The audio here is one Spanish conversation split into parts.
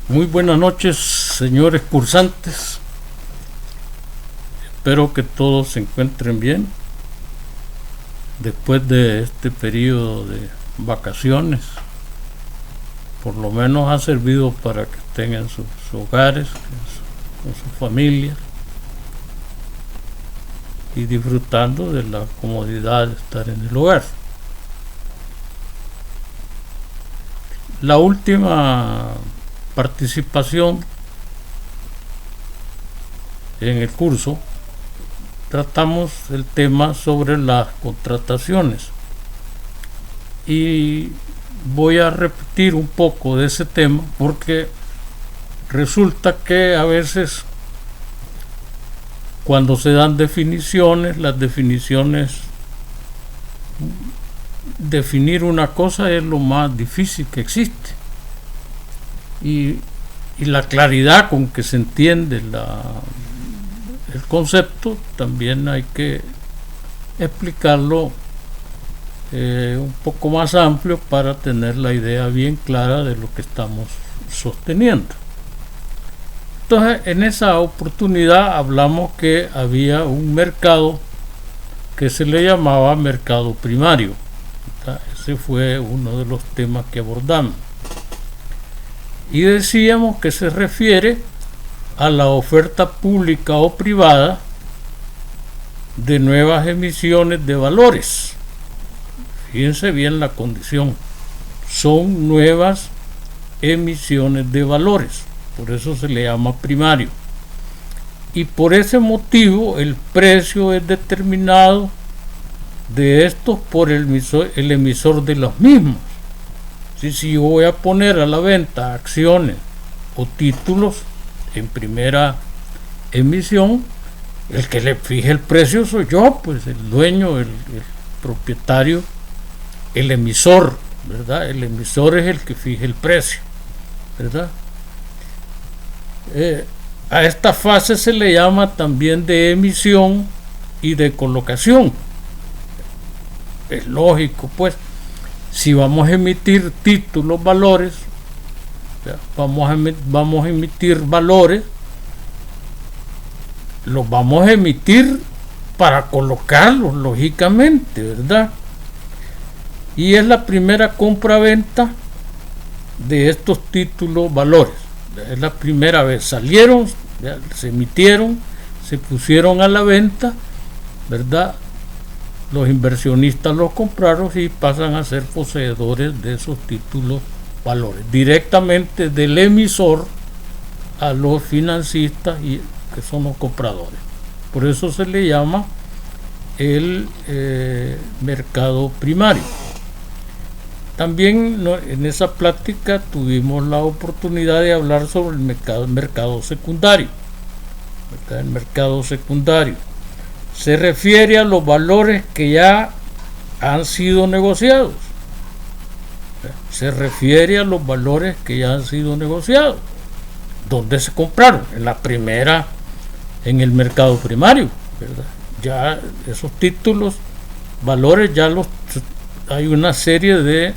Muy buenas noches, señores cursantes. Espero que todos se encuentren bien después de este periodo de vacaciones. Por lo menos ha servido para que estén en sus hogares, con su familia y disfrutando de la comodidad de estar en el hogar. La última participación en el curso tratamos el tema sobre las contrataciones y voy a repetir un poco de ese tema porque resulta que a veces cuando se dan definiciones, las definiciones, definir una cosa es lo más difícil que existe. Y la claridad con que se entiende el concepto también hay que explicarlo un poco más amplio para tener la idea bien clara de lo que estamos sosteniendo. Entonces, en esa oportunidad hablamos que había un mercado que se le llamaba mercado primario. Ese fue uno de los temas que abordamos. Y decíamos que se refiere a la oferta pública o privada de nuevas emisiones de valores. Fíjense bien la condición. Son nuevas emisiones de valores. Por eso se le llama primario. Y por ese motivo el precio es determinado de estos por el emisor de los mismos. Si yo voy a poner a la venta acciones o títulos en primera emisión, el que le fije el precio soy yo, pues el dueño, el propietario, el emisor, ¿verdad? El emisor es el que fije el precio, ¿verdad? A esta fase se le llama también de emisión y de colocación. Es lógico, pues. Si vamos a emitir títulos, valores, vamos a emitir valores, los vamos a emitir para colocarlos, lógicamente, ¿verdad? Y es la primera compra-venta de estos títulos, valores. Es la primera vez. Salieron, se emitieron, se pusieron a la venta, ¿verdad? Los inversionistas los compraron y pasan a ser poseedores de esos títulos valores directamente del emisor a los financistas, y que son los compradores. Por eso se le llama el mercado primario. También en esa plática tuvimos la oportunidad de hablar sobre el mercado secundario. El mercado secundario se refiere a los valores que ya han sido negociados. Se refiere a los valores que ya han sido negociados. ¿Dónde se compraron? En el mercado primario, ¿verdad? Ya esos títulos, valores, hay una serie de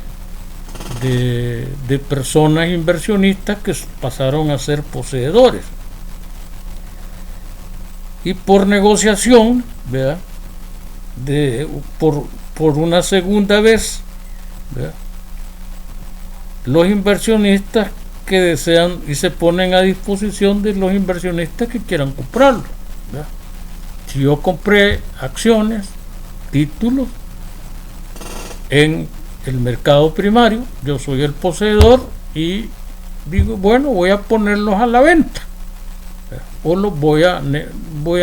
personas inversionistas que pasaron a ser poseedores. Y por negociación, ¿verdad? Por una segunda vez, ¿verdad? Los inversionistas que desean y se ponen a disposición de los inversionistas que quieran comprarlo, ¿verdad? Si yo compré acciones, títulos en el mercado primario, yo soy el poseedor y digo, bueno, voy a ponerlos a la venta, o los voy a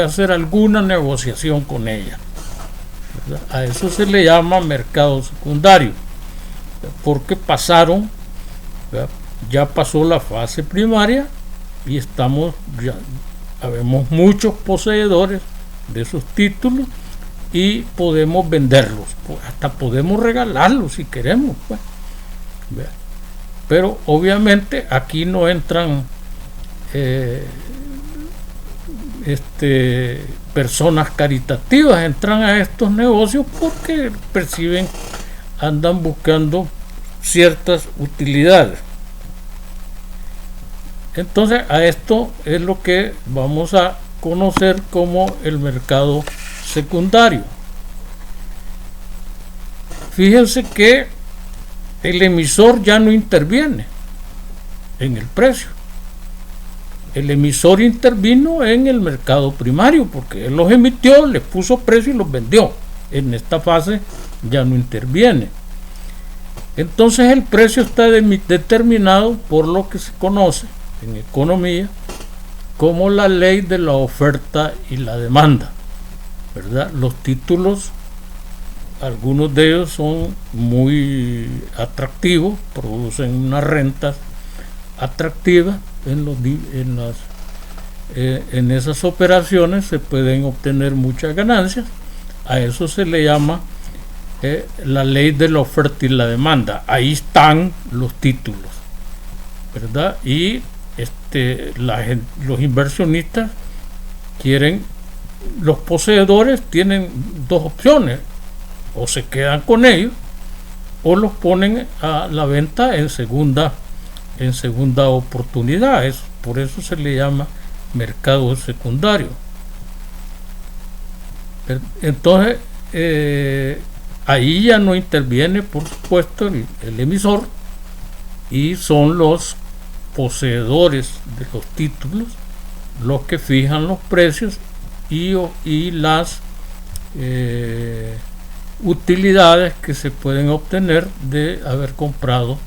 hacer alguna negociación con ella, ¿verdad? A eso se le llama mercado secundario, porque pasaron, ¿verdad? Ya pasó la fase primaria y habemos muchos poseedores de esos títulos y podemos venderlos, hasta podemos regalarlos si queremos, pues. Pero obviamente aquí no entran personas caritativas, entran a estos negocios porque andan buscando ciertas utilidades. Entonces a esto es lo que vamos a conocer como el mercado secundario. Fíjense que el emisor ya no interviene en el precio. El emisor intervino en el mercado primario porque él los emitió, les puso precio y los vendió. En esta fase ya no interviene. Entonces el precio está determinado por lo que se conoce en economía como la ley de la oferta y la demanda, ¿verdad? Los títulos, algunos de ellos son muy atractivos, producen unas rentas atractivas. En esas operaciones se pueden obtener muchas ganancias. A eso se le llama la ley de la oferta y la demanda. Ahí están los títulos, ¿verdad? Y los inversionistas los poseedores tienen dos opciones: o se quedan con ellos o los ponen a la venta en segunda oportunidad. Por eso se le llama mercado secundario. Entonces ahí ya no interviene, por supuesto, el emisor, y son los poseedores de los títulos los que fijan los precios y las utilidades que se pueden obtener de haber comprado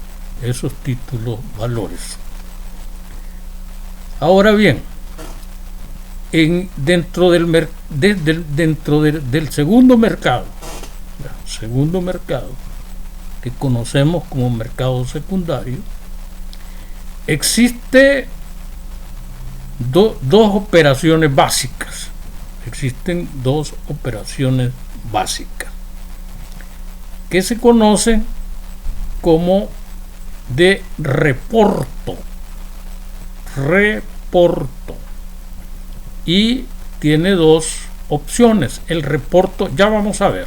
esos títulos valores. Ahora bien, dentro del segundo mercado que conocemos como mercado secundario, existe dos operaciones básicas. Existen dos operaciones básicas que se conocen como de reporto, y tiene dos opciones. El reporto, ya vamos a ver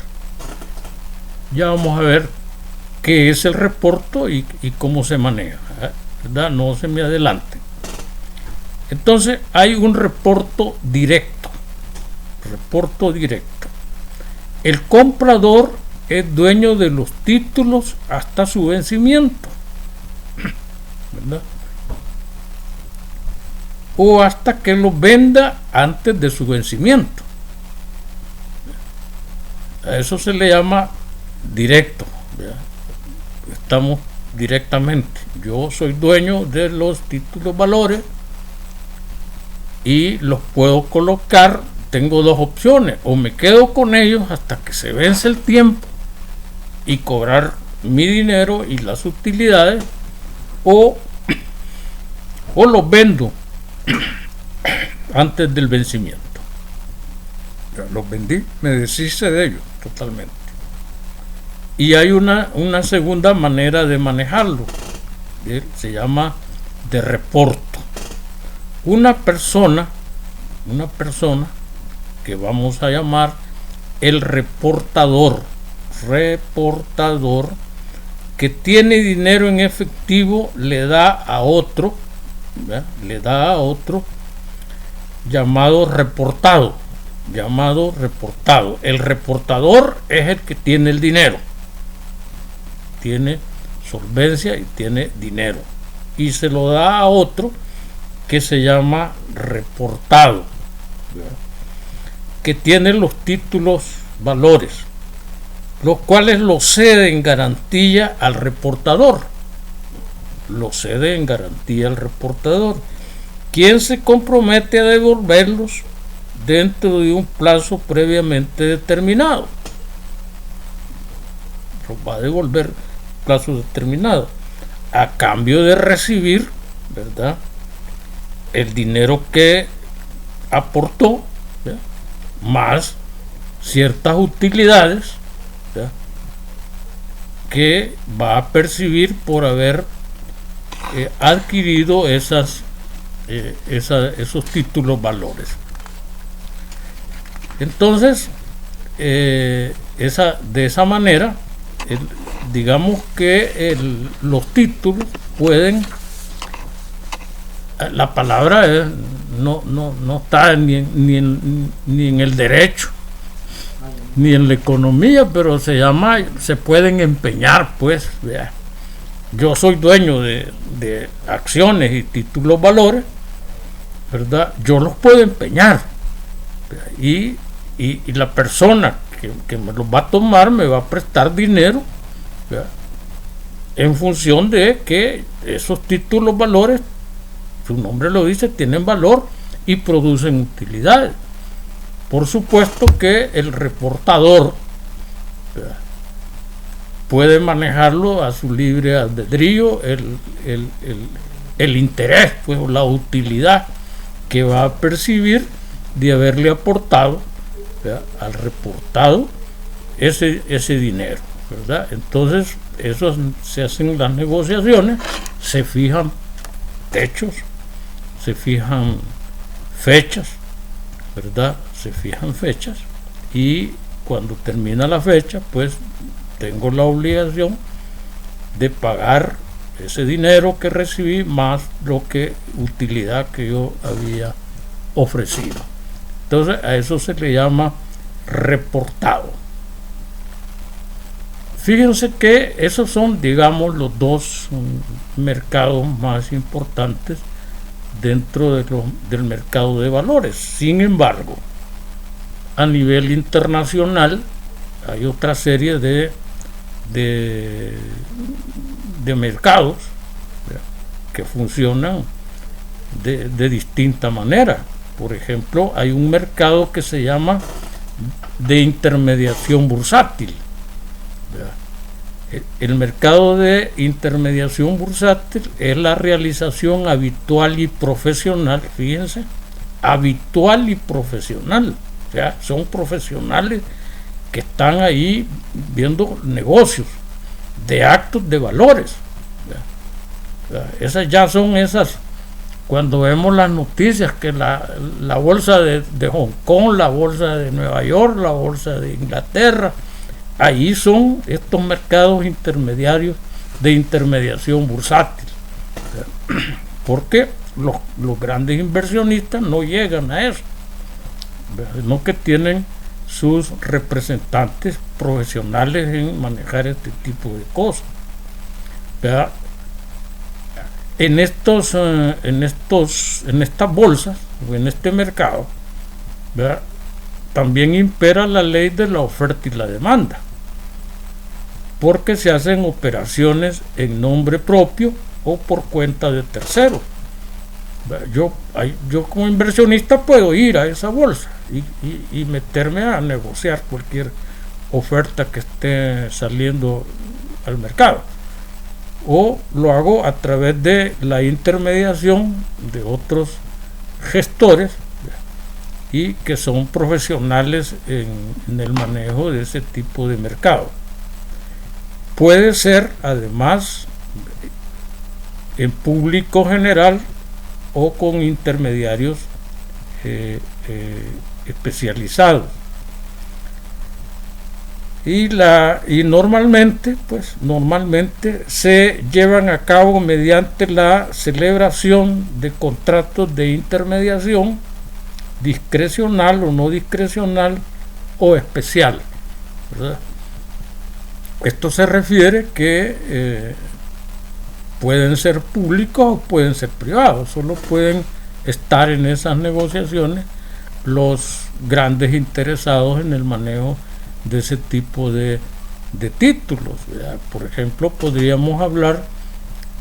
qué es el reporto y cómo se maneja, ¿verdad? No se me adelante. Entonces hay un reporto directo. El comprador es dueño de los títulos hasta su vencimiento, ¿verdad? O hasta que los venda antes de su vencimiento. A eso se le llama directo, ¿verdad? Estamos directamente. Yo soy dueño de los títulos valores y los puedo colocar. Tengo dos opciones: o me quedo con ellos hasta que se vence el tiempo y cobrar mi dinero y las utilidades, o los vendo antes del vencimiento. Ya los vendí, me deshice de ellos totalmente. Y hay una segunda manera de manejarlo, se llama de reporto. Una persona que vamos a llamar el reportador, que tiene dinero en efectivo, le da a otro llamado reportado. El reportador es el que tiene el dinero, tiene solvencia y tiene dinero, y se lo da a otro que se llama reportado, que tiene los títulos valores, los cuales lo cede en garantía al reportador. Quien se compromete a devolverlos dentro de un plazo previamente determinado. Los va a devolver plazo determinado a cambio de recibir, ¿verdad?, el dinero que aportó, ¿verdad?, más ciertas utilidades, ¿verdad?, que va a percibir por haber adquirido esos títulos valores. Entonces, de esa manera, digamos que los títulos pueden la palabra no está ni en el derecho ni en la economía, pero se pueden empeñar, pues. ¿Vea? Yo soy dueño de acciones y títulos valores, ¿verdad? Yo los puedo empeñar, y la persona que me los va a tomar me va a prestar dinero, ¿verdad? En función de que esos títulos valores, su nombre lo dice, tienen valor y producen utilidades. Por supuesto que el reportador, ¿verdad?, puede manejarlo a su libre albedrío, el interés, pues, la utilidad que va a percibir de haberle aportado, ¿verdad?, al reportado ese dinero, ¿verdad? Entonces, eso se hacen las negociaciones, se fijan techos, se fijan fechas, ¿verdad? Se fijan fechas, y cuando termina la fecha, pues tengo la obligación de pagar ese dinero que recibí más lo que utilidad que yo había ofrecido. Entonces a eso se le llama reportado. Fíjense que esos son, digamos, los dos mercados más importantes dentro del mercado de valores. Sin embargo, a nivel internacional hay otra serie de mercados, ¿verdad?, que funcionan de distinta manera. Por ejemplo, hay un mercado que se llama de intermediación bursátil, ¿verdad? El mercado de intermediación bursátil es la realización habitual y profesional, fíjense, habitual y profesional, o sea, son profesionales que están ahí viendo negocios de actos de valores, ¿verdad? Esas ya son esas, cuando vemos las noticias que la bolsa de Hong Kong, la bolsa de Nueva York, la bolsa de Inglaterra, ahí son estos mercados intermediarios de intermediación bursátil, ¿verdad?, porque los grandes inversionistas no llegan a eso, ¿verdad?, no, que tienen sus representantes profesionales en manejar este tipo de cosas, ¿verdad? En estas bolsas o en este mercado, ¿verdad?, también impera la ley de la oferta y la demanda, porque se hacen operaciones en nombre propio o por cuenta de terceros. Yo como inversionista puedo ir a esa bolsa y meterme a negociar cualquier oferta que esté saliendo al mercado, o lo hago a través de la intermediación de otros gestores y que son profesionales en el manejo de ese tipo de mercado. Puede ser además en público general o con intermediarios especializados. Y normalmente se llevan a cabo mediante la celebración de contratos de intermediación discrecional o no discrecional o especial, ¿verdad? Esto se refiere que pueden ser públicos o pueden ser privados, solo pueden estar en esas negociaciones los grandes interesados en el manejo de ese tipo de títulos, ¿verdad? Por ejemplo, podríamos hablar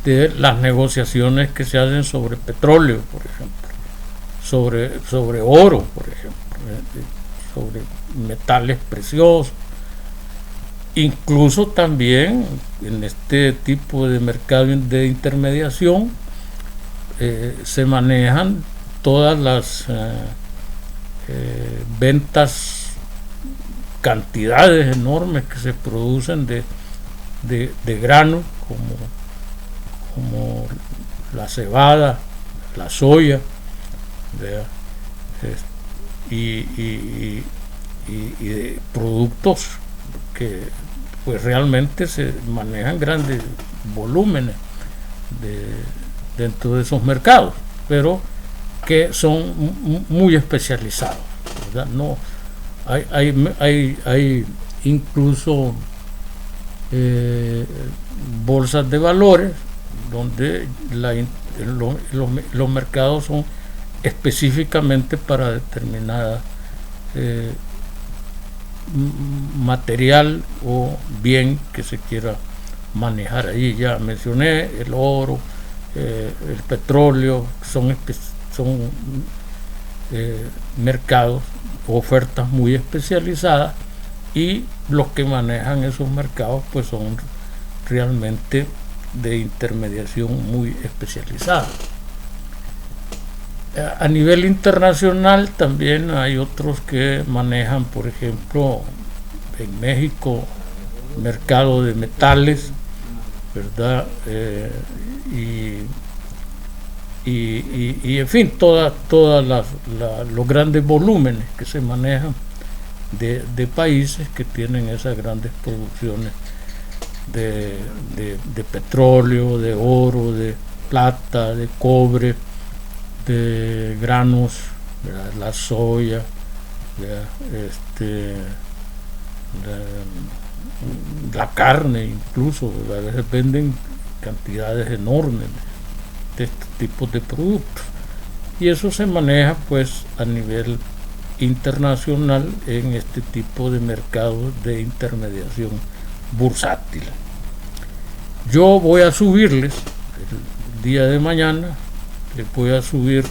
de las negociaciones que se hacen sobre petróleo, por ejemplo, sobre oro, por ejemplo, sobre metales preciosos. Incluso también en este tipo de mercado de intermediación se manejan todas las ventas, cantidades enormes que se producen de grano, como la cebada, la soya, y de productos que pues realmente se manejan grandes volúmenes dentro de esos mercados. pero que son muy especializados, ¿verdad? No, hay incluso bolsas de valores donde los mercados son específicamente para determinada material o bien que se quiera manejar ahí. Ya mencioné el oro, el petróleo, son mercados, ofertas muy especializadas, y los que manejan esos mercados pues son realmente de intermediación muy especializada. A nivel internacional también hay otros que manejan, por ejemplo, en México, mercado de metales, ¿verdad? Y en fin, todos los grandes volúmenes que se manejan de países que tienen esas grandes producciones de petróleo, de oro, de plata, de cobre, de granos, ¿verdad? La soya, la carne incluso, ¿verdad? A veces venden cantidades enormes de estos tipos de productos, y eso se maneja pues a nivel internacional en este tipo de mercados de intermediación bursátil. Yo voy a subirles el día de mañana, les voy a subir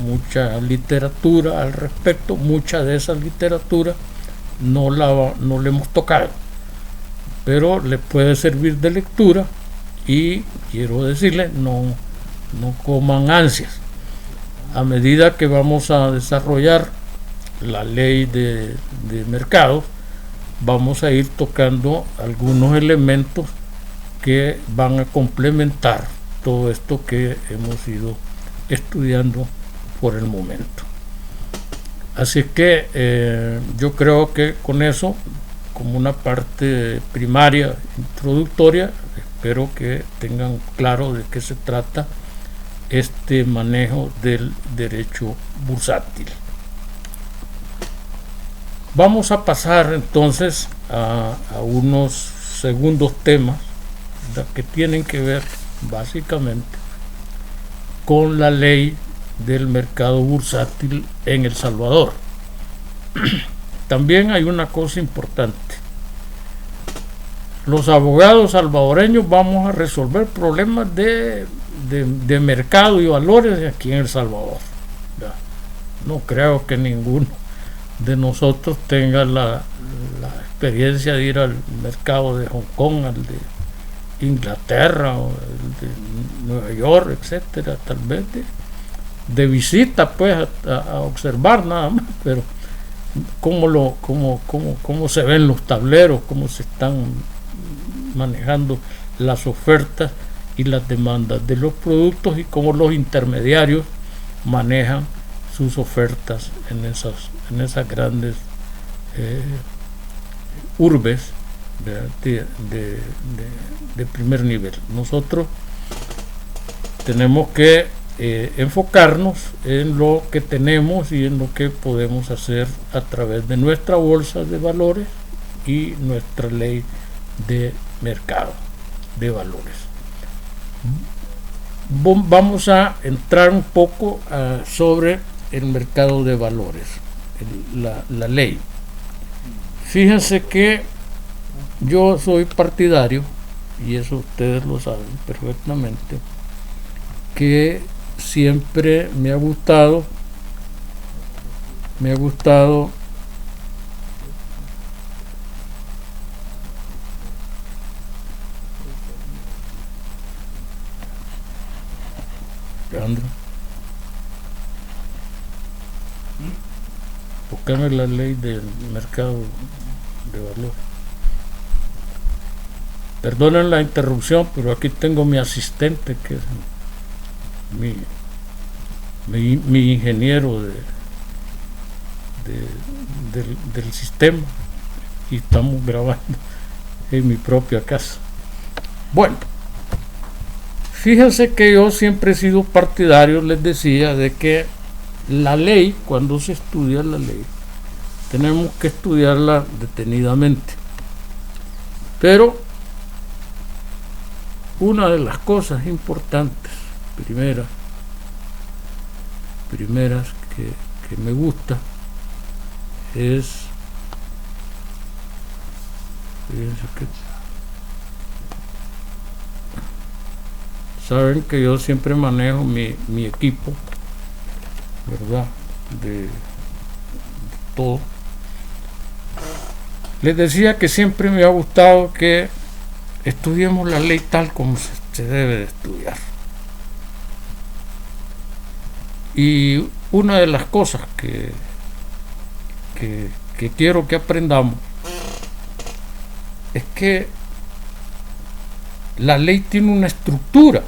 mucha literatura al respecto. Mucha de esa literatura no la hemos tocado, pero les puede servir de lectura, y quiero decirles, no coman ansias. A medida que vamos a desarrollar la ley de mercados, vamos a ir tocando algunos elementos que van a complementar todo esto que hemos ido estudiando por el momento. Así que yo creo que con eso, como una parte primaria, introductoria, espero que tengan claro de qué se trata este manejo del derecho bursátil. Vamos a pasar entonces a unos segundos temas que tienen que ver básicamente con la ley del mercado bursátil en El Salvador. También hay una cosa importante: los abogados salvadoreños vamos a resolver problemas de mercado y valores aquí en El Salvador. No creo que ninguno de nosotros tenga la experiencia de ir al mercado de Hong Kong, al de Inglaterra o el de Nueva York, etcétera, tal vez de visita, pues, a observar nada más, pero cómo se ven los tableros, cómo se están manejando las ofertas y las demandas de los productos, y cómo los intermediarios manejan sus ofertas en esas grandes urbes de primer nivel. Nosotros tenemos que enfocarnos en lo que tenemos y en lo que podemos hacer a través de nuestra bolsa de valores y nuestra ley de mercado de valores. Vamos a entrar un poco sobre el mercado de valores, la ley. Fíjense que yo soy partidario, y eso ustedes lo saben perfectamente, que siempre me ha gustado Leandro, buscame la ley del mercado de valor. Perdonen la interrupción, pero aquí tengo mi asistente, que es mi ingeniero del sistema, y estamos grabando en mi propia casa. Bueno, Fíjense que yo siempre he sido partidario, les decía, de que la ley, cuando se estudia la ley, tenemos que estudiarla detenidamente. Pero una de las cosas importantes, primeras que me gusta es, fíjense que saben que yo siempre manejo mi equipo, ¿verdad? De todo. Les decía que siempre me ha gustado que estudiemos la ley tal como se debe de estudiar. Y una de las cosas que quiero que aprendamos es que la ley tiene una estructura.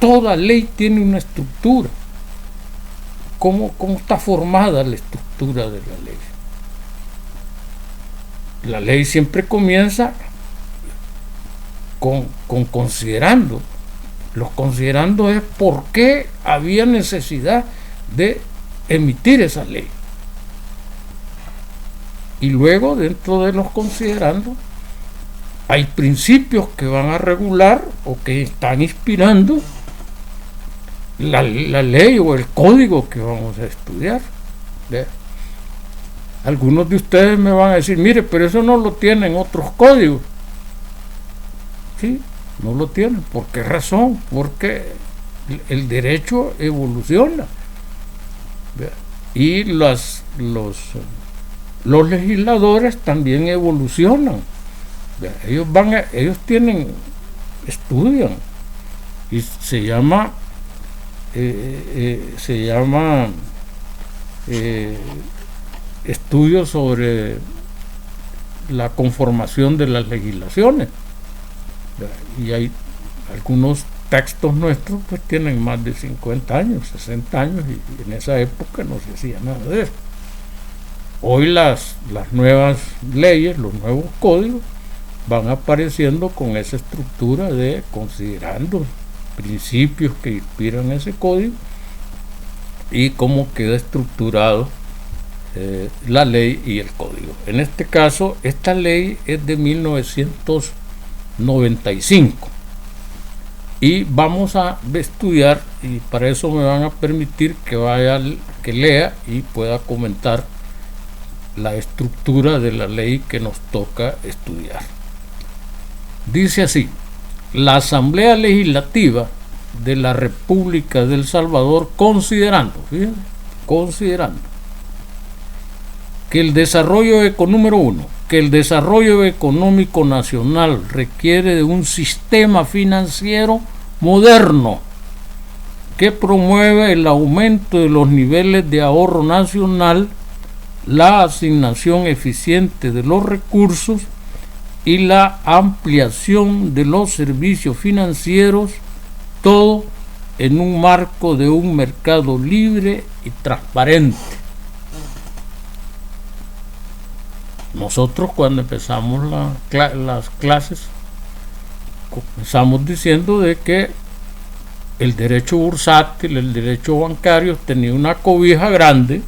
Toda ley tiene una estructura. ¿Cómo está formada la estructura de la ley? La ley siempre comienza con considerando. Los considerando es por qué había necesidad de emitir esa ley. Y luego, dentro de los considerando, hay principios que van a regular o que están inspirando la ley o el código que vamos a estudiar. ¿Ve? Algunos de ustedes me van a decir, mire, pero eso no lo tienen otros códigos. Sí, no lo tienen. ¿Por qué razón? Porque el derecho evoluciona. ¿Ve? Y los legisladores también evolucionan. Ellos estudian y se llama estudios sobre la conformación de las legislaciones. Y hay algunos textos nuestros pues tienen más de 50 años, 60 años, y en esa época no se hacía nada de eso. Hoy las nuevas leyes, los nuevos códigos van apareciendo con esa estructura de considerando principios que inspiran ese código y cómo queda estructurado la ley y el código. En este caso, esta ley es de 1995 y vamos a estudiar, y para eso me van a permitir que lea y pueda comentar la estructura de la ley que nos toca estudiar. Dice así: la Asamblea Legislativa de la República de El Salvador, considerando que el desarrollo económico nacional requiere de un sistema financiero moderno que promueve el aumento de los niveles de ahorro nacional, la asignación eficiente de los recursos y la ampliación de los servicios financieros, todo en un marco de un mercado libre y transparente. Nosotros, cuando empezamos las clases, comenzamos diciendo de que el derecho bursátil, el derecho bancario, tenía una cobija grande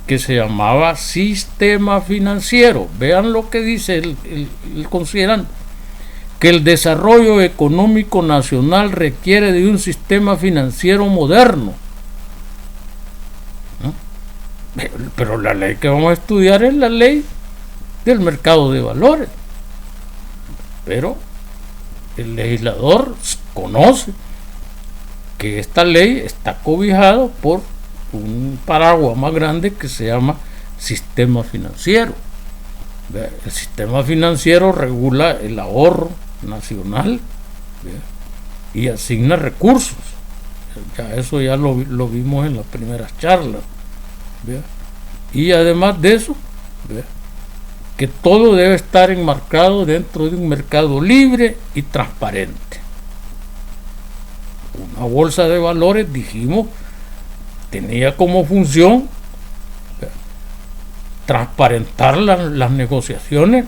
que se llamaba sistema financiero. Vean lo que dice el considerando: que el desarrollo económico nacional requiere de un sistema financiero moderno. ¿No? Pero la ley que vamos a estudiar es la ley del mercado de valores. Pero el legislador conoce que esta ley está cobijada por un paraguas más grande que se llama sistema financiero. El sistema financiero regula el ahorro nacional, ¿ve? Y asigna recursos. Eso ya lo vimos en las primeras charlas, ¿ve? Y además de eso, ¿ve?, que todo debe estar enmarcado dentro de un mercado libre y transparente. Una bolsa de valores, dijimos, tenía como función transparentar las negociaciones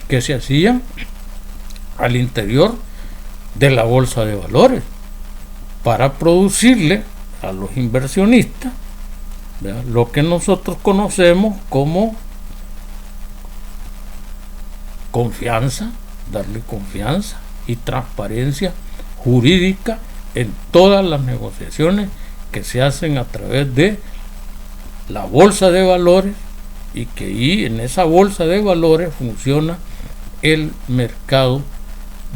que se hacían al interior de la bolsa de valores para producirle a los inversionistas, ¿verdad?, lo que nosotros conocemos como confianza, darle confianza y transparencia jurídica en todas las negociaciones que se hacen a través de la bolsa de valores, y que ahí en esa bolsa de valores funciona el mercado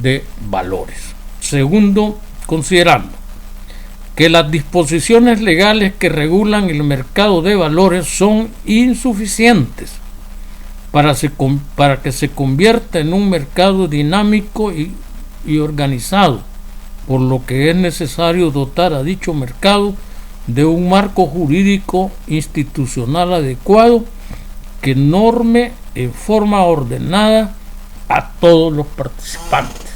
de valores. Segundo, considerando que las disposiciones legales que regulan el mercado de valores son insuficientes para que se convierta en un mercado dinámico y organizado, por lo que es necesario dotar a dicho mercado de un marco jurídico institucional adecuado que norme en forma ordenada a todos los participantes.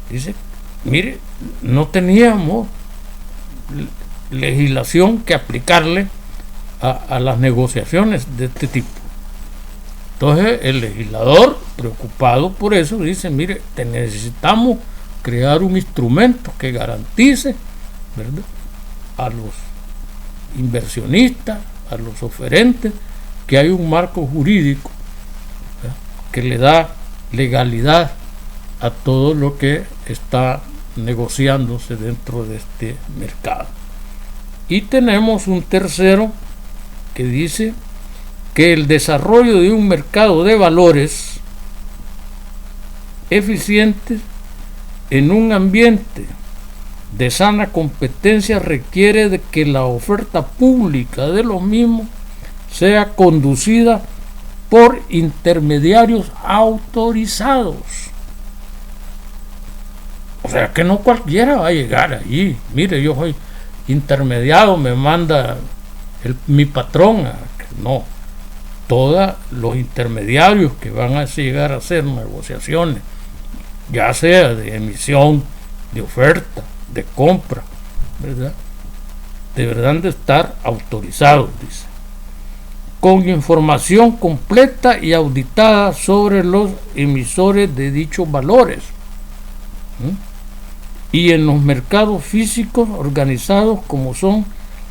Dice, mire, no teníamos legislación que aplicarle a las negociaciones de este tipo. Entonces el legislador, preocupado por eso, dice, mire, necesitamos crear un instrumento que garantice, ¿verdad?, a los inversionistas, a los oferentes, que hay un marco jurídico, ¿verdad?, que le da legalidad a todo lo que está negociándose dentro de este mercado. Y tenemos un tercero que dice que el desarrollo de un mercado de valores eficiente en un ambiente de sana competencia requiere de que la oferta pública de los mismos sea conducida por intermediarios autorizados. O sea que no cualquiera va a llegar allí. Mire, yo soy intermediado, me manda mi patrón. No, todos los intermediarios que van a llegar a hacer negociaciones, ya sea de emisión, de oferta, de compra, ¿verdad?, deberán de estar autorizados, dice, con información completa y auditada sobre los emisores de dichos valores. Y en los mercados físicos organizados como son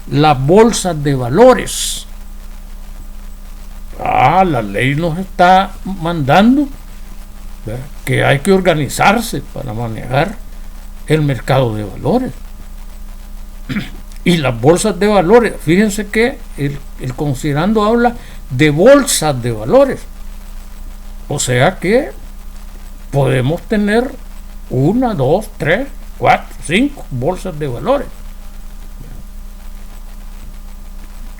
las bolsas de valores. La ley nos está mandando, ¿verdad?, que hay que organizarse para manejar el mercado de valores. Y las bolsas de valores, fíjense que el considerando habla de bolsas de valores. O sea que podemos tener 1, 2, 3, 4, 5 bolsas de valores,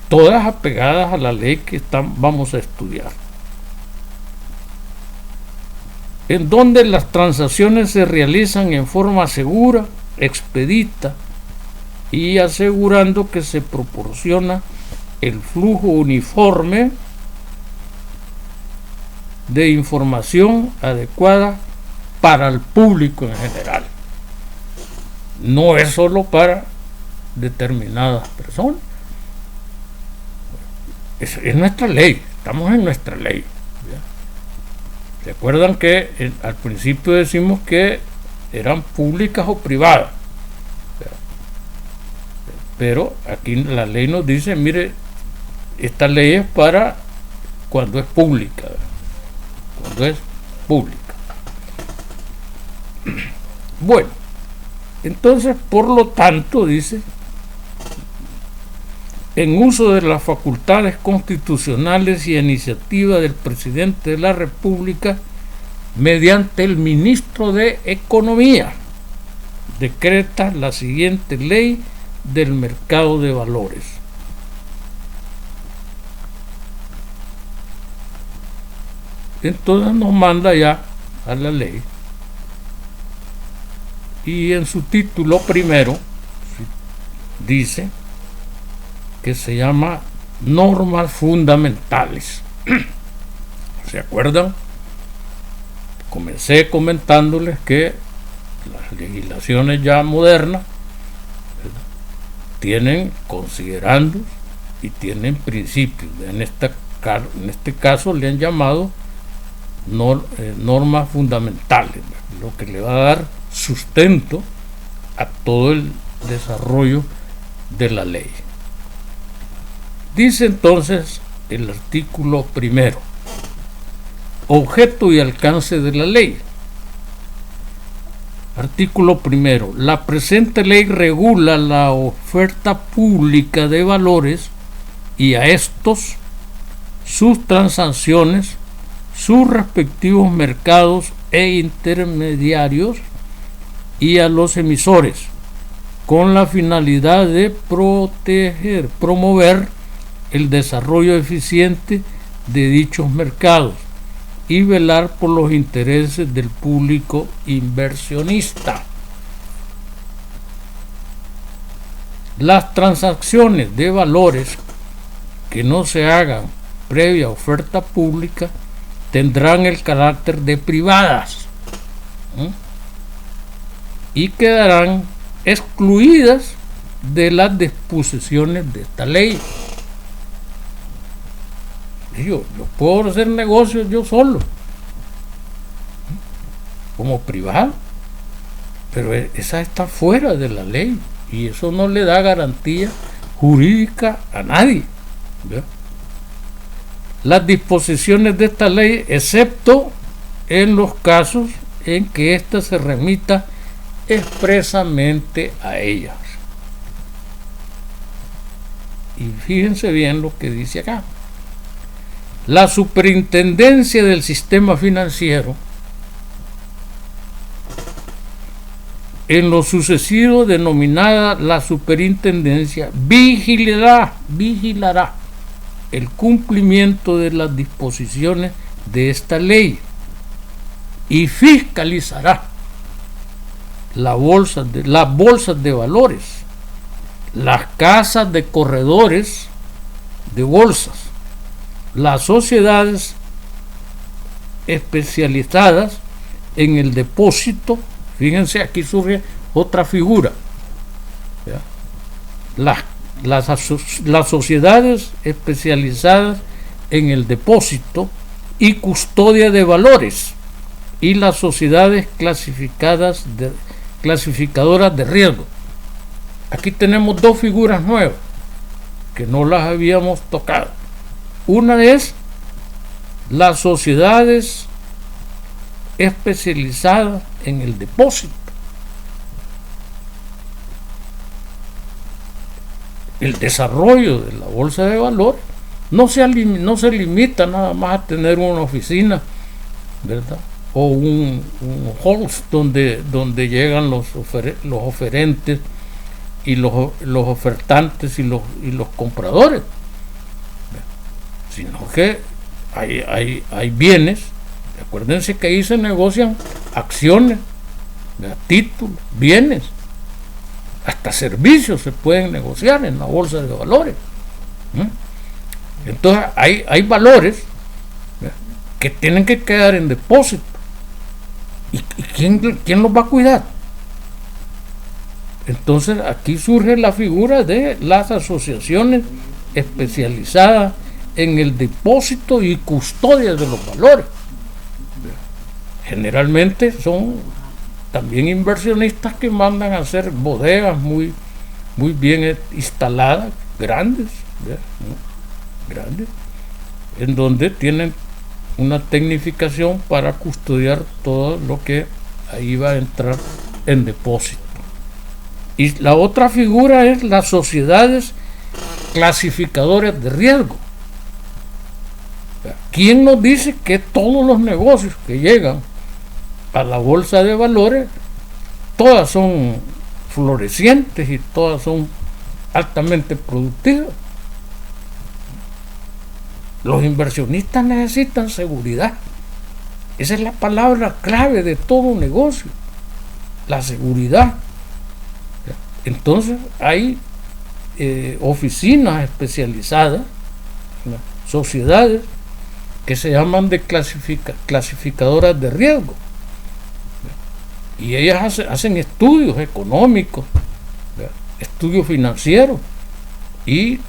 todas apegadas a la ley que vamos a estudiar, en donde las transacciones se realizan en forma segura, expedita y asegurando que se proporciona el flujo uniforme de información adecuada para el público en general. No es solo para determinadas personas. Es nuestra ley, estamos en nuestra ley. ¿Se acuerdan que al principio decimos que eran públicas o privadas? Pero aquí la ley nos dice, mire, esta ley es para cuando es pública, cuando es pública. Bueno, entonces, por lo tanto, dice, en uso de las facultades constitucionales y a iniciativa del presidente de la República, mediante el ministro de Economía, decreta la siguiente ley del mercado de valores. Entonces nos manda ya a la ley, y en su título primero dice que se llama normas fundamentales. ¿Se acuerdan? Comencé comentándoles que las legislaciones ya modernas, ¿verdad?, tienen considerandos y tienen principios. En este caso le han llamado normas fundamentales, lo que le va a dar sustento a todo el desarrollo de la ley. Dice entonces el artículo primero: objeto y alcance de la ley. Artículo primero. La presente ley regula la oferta pública de valores y a estos, sus transacciones, sus respectivos mercados e intermediarios, y a los emisores, con la finalidad de promover el desarrollo eficiente de dichos mercados y velar por los intereses del público inversionista. Las transacciones de valores que no se hagan previa oferta pública tendrán el carácter de privadas, y quedarán excluidas de las disposiciones de esta ley. Yo puedo hacer negocios yo solo, como privado, pero esa está fuera de la ley y eso no le da garantía jurídica a nadie, ¿verdad? Las disposiciones de esta ley, excepto en los casos en que ésta se remita expresamente a ellas. Y fíjense bien lo que dice acá: la superintendencia del sistema financiero, en lo sucesivo denominada la superintendencia, vigilará el cumplimiento de las disposiciones de esta ley y fiscalizará las bolsas de valores, las casas de corredores de bolsas, las sociedades especializadas en el depósito. Fíjense, aquí surge otra figura, ¿ya? Las sociedades especializadas en el depósito y custodia de valores y las sociedades clasificadoras de riesgo. Aquí tenemos dos figuras nuevas que no las habíamos tocado. Una es las sociedades especializadas en el depósito. El desarrollo de la bolsa de valores no se limita nada más a tener una oficina, ¿verdad? O un host donde llegan los oferentes y los ofertantes y los compradores, sino que hay bienes. Acuérdense que ahí se negocian acciones, títulos, bienes, hasta servicios se pueden negociar en la bolsa de valores. Entonces hay valores que tienen que quedar en depósito. ¿Y quién los va a cuidar? Entonces aquí surge la figura de las asociaciones especializadas en el depósito y custodia de los valores. Generalmente son también inversionistas que mandan a hacer bodegas muy bien instaladas, grandes, en donde tienen una tecnificación para custodiar todo lo que ahí va a entrar en depósito. Y la otra figura es las sociedades clasificadoras de riesgo. ¿Quién nos dice que todos los negocios que llegan a la bolsa de valores, todas son florecientes y todas son altamente productivas? Los inversionistas necesitan seguridad. Esa es la palabra clave de todo negocio, la seguridad. Entonces hay oficinas especializadas, sociedades que se llaman de clasificadoras de riesgo, y ellas hacen estudios económicos, estudios financieros, y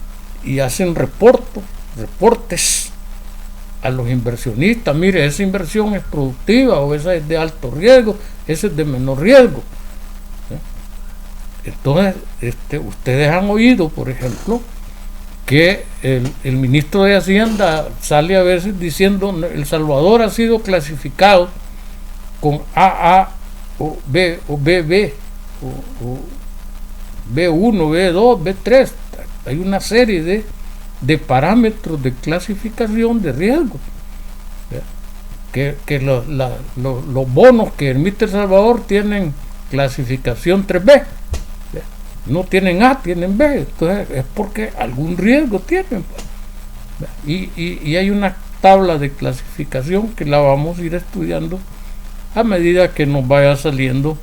hacen reportes a los inversionistas: mire, esa inversión es productiva, o esa es de alto riesgo, esa es de menor riesgo. Entonces, ustedes han oído, por ejemplo, que el ministro de Hacienda sale a veces diciendo: El Salvador ha sido clasificado con AA o B o BB o B1, B2, B3. Hay una serie de parámetros de clasificación de riesgo, que los bonos que emite El Salvador tienen clasificación 3B, no tienen A, tienen B. Entonces es porque algún riesgo tienen, y hay una tabla de clasificación que la vamos a ir estudiando a medida que nos vaya saliendo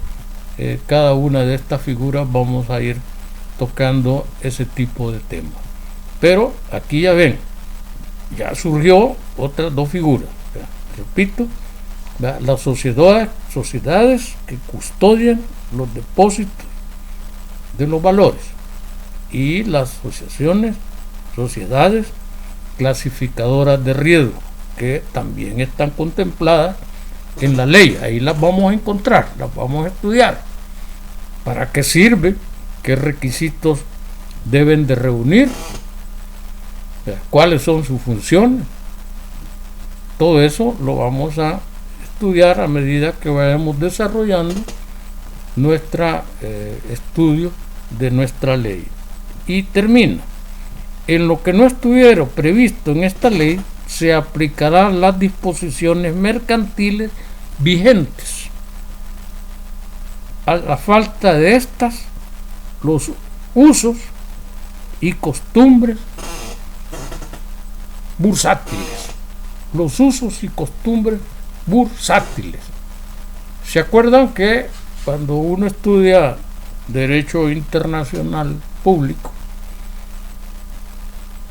cada una de estas figuras. Vamos a ir tocando ese tipo de temas. Pero aquí ya ven, ya surgió otras dos figuras. Repito, las sociedades que custodian los depósitos de los valores, y las sociedades clasificadoras de riesgo, que también están contempladas en la ley. Ahí las vamos a encontrar, las vamos a estudiar. ¿Para qué sirve? ¿Qué requisitos deben de reunir? ¿Cuáles son sus funciones? Todo eso lo vamos a estudiar a medida que vayamos desarrollando nuestro estudio de nuestra ley. Y termina: en lo que no estuviera previsto en esta ley, se aplicarán las disposiciones mercantiles vigentes. A la falta de estas, los usos y costumbres bursátiles. Los usos y costumbres bursátiles. ¿Se acuerdan que cuando uno estudia derecho internacional público,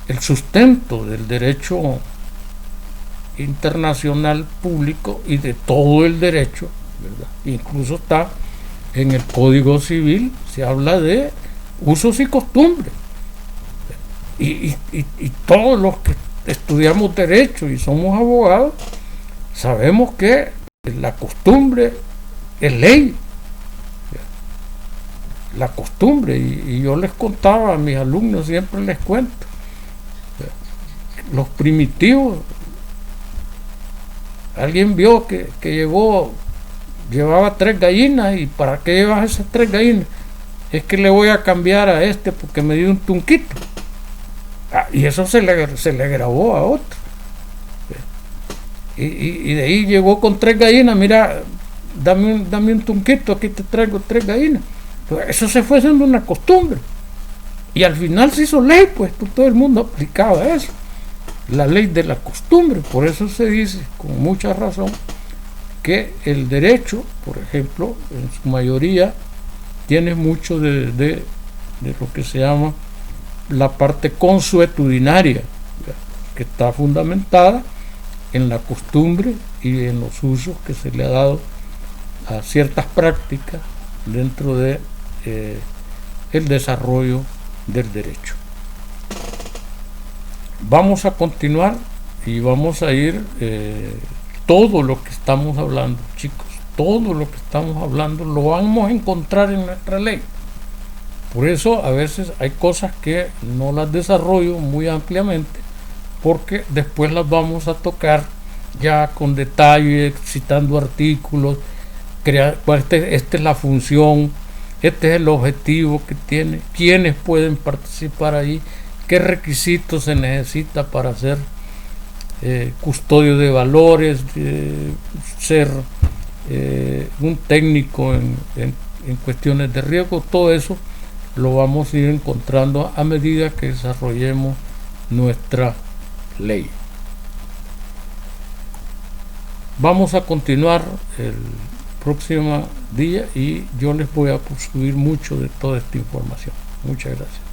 el sustento del derecho internacional público y de todo el derecho, ¿verdad? Incluso está en el Código Civil, se habla de usos y costumbres, y todos los que estudiamos derecho y somos abogados sabemos que la costumbre es ley. La costumbre, y yo les contaba a mis alumnos, siempre les cuento, los primitivos, alguien vio que llevaba 3 gallinas, y ¿para qué llevas esas 3 gallinas? Es que le voy a cambiar a porque me dio un tunquito. Y eso se le grabó a otro, y de ahí llegó con 3 gallinas: mira, dame un tunquito, aquí te traigo 3 gallinas. Entonces, eso se fue haciendo una costumbre, y al final se hizo ley, pues todo el mundo aplicaba eso, la ley de la costumbre. Por eso se dice con mucha razón que el derecho, por ejemplo, en su mayoría tiene mucho de lo que se llama la parte consuetudinaria, que está fundamentada en la costumbre y en los usos que se le ha dado a ciertas prácticas dentro de el desarrollo del derecho. Vamos a continuar y vamos a ir todo lo que estamos hablando, chicos, todo lo que estamos hablando lo vamos a encontrar en nuestra ley. Por eso a veces hay cosas que no las desarrollo muy ampliamente, porque después las vamos a tocar ya con detalle, citando artículos, esta es la función, este es el objetivo que tiene, quiénes pueden participar ahí, qué requisitos se necesita para ser custodio de valores, ser un técnico en cuestiones de riesgo. Todo eso lo vamos a ir encontrando a medida que desarrollemos nuestra ley. Vamos a continuar el próximo día y yo les voy a subir mucho de toda esta información. Muchas gracias.